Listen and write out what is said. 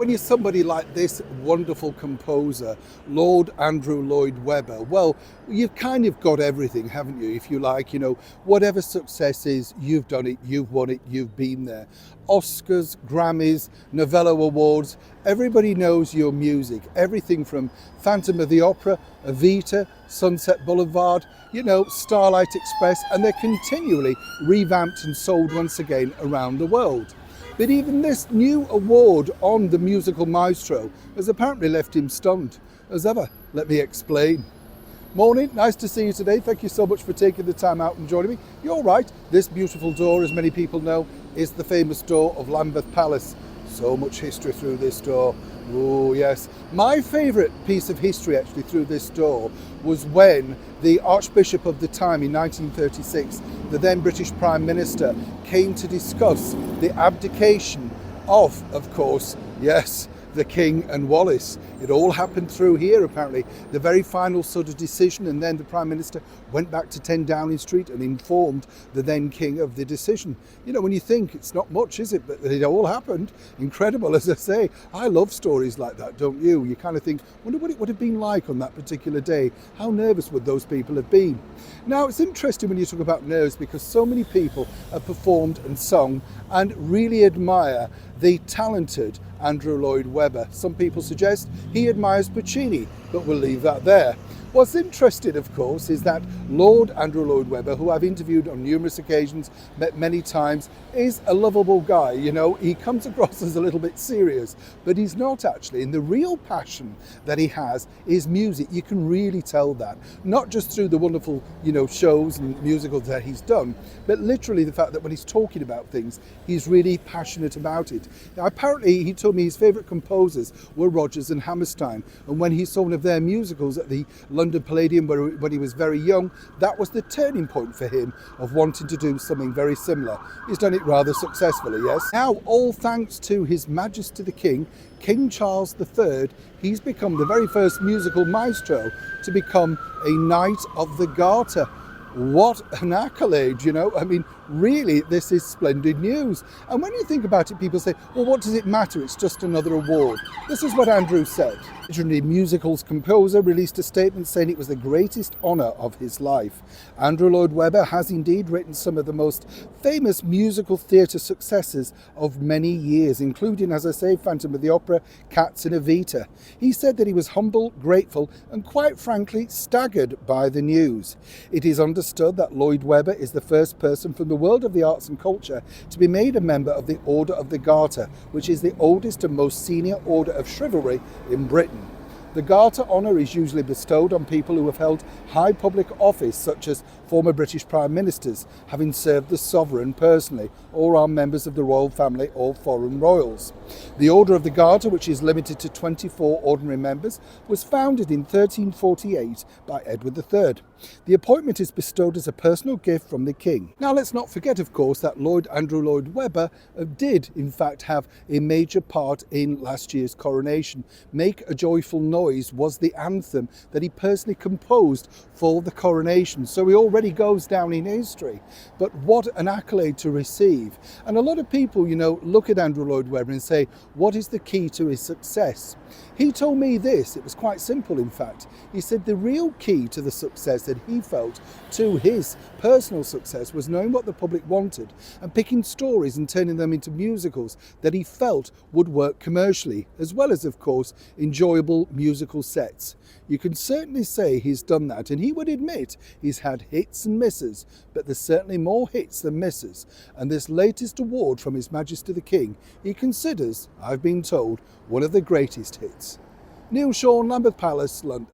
When you're somebody like this wonderful composer, Lord Andrew Lloyd Webber, well, you've kind of got everything, haven't you? If you like, whatever success is, you've done it, you've won it, you've been there. Oscars, Grammys, Novello Awards, everybody knows your music. Everything from Phantom of the Opera, Evita, Sunset Boulevard, Starlight Express, and they're continually revamped and sold once again around the world. But even this new award on the musical maestro has apparently left him stunned. As ever, let me explain. Morning, nice to see you today. Thank you so much for taking the time out and joining me. You're right, this beautiful door, as many people know, is the famous door of Lambeth Palace. So much history through this door. Oh yes. My favourite piece of history actually through this door was when the Archbishop of the time in 1936, the then British Prime Minister, came to discuss the abdication of course, yes, the King and Wallis. It all happened through here apparently, the very final sort of decision, and then the Prime Minister went back to 10 Downing Street and informed the then King of the decision. When you think it's not much, is it? But it all happened. Incredible, as I say. I love stories like that, don't you? You kind of think, wonder what it would have been like on that particular day. How nervous would those people have been? Now, it's interesting when you talk about nerves because so many people have performed and sung and really admire the talented Andrew Lloyd Webber. Some people suggest he admires Puccini, but we'll leave that there. What's interesting, of course, is that Lord Andrew Lloyd Webber, who I've interviewed on numerous occasions, met many times, is a lovable guy. He comes across as a little bit serious, but he's not actually. And the real passion that he has is music. You can really tell that, not just through the wonderful, shows and musicals that he's done, but literally the fact that when he's talking about things, he's really passionate about it. Now, apparently, he told me his favourite composers were Rodgers and Hammerstein, and when he saw one of their musicals at the London Palladium when he was very young, that was the turning point for him of wanting to do something very similar. He's done it rather successfully, yes. Now, all thanks to His Majesty the King, King Charles III, he's become the very first musical maestro to become a Knight of the Garter. What an accolade, really, this is splendid news. And when you think about it, people say, well, what does it matter? It's just another award. This is what Andrew said. The musical's composer released a statement saying it was the greatest honour of his life. Andrew Lloyd Webber has indeed written some of the most famous musical theatre successes of many years, including, as I say, Phantom of the Opera, Cats and Evita. He said that he was humble, grateful and quite frankly staggered by the news. It is understood that Lloyd Webber is the first person from the world of the arts and culture to be made a member of the Order of the Garter, which is the oldest and most senior order of chivalry in Britain. The Garter honour is usually bestowed on people who have held high public office, such as former British Prime Ministers, having served the Sovereign personally, or are members of the royal family or foreign royals. The Order of the Garter, which is limited to 24 ordinary members, was founded in 1348 by Edward III. The appointment is bestowed as a personal gift from the King. Now, let's not forget, of course, that Lord Andrew Lloyd Webber did, in fact, have a major part in last year's coronation. Make a Joyful Noise was the anthem that he personally composed for the coronation, so he already goes down in history. But what an accolade to receive. And a lot of people, look at Andrew Lloyd Webber and say, what is the key to his success? He told me this, it was quite simple in fact. He said the real key to the success that he felt to his personal success was knowing what the public wanted and picking stories and turning them into musicals that he felt would work commercially, as well as, of course, enjoyable musical sets. You can certainly say he's done that, and he would admit he's had hits and misses, but there's certainly more hits than misses. And this latest award from His Majesty the King, he considers, I've been told, one of the greatest hits. Neil Sean, Lambeth Palace, London.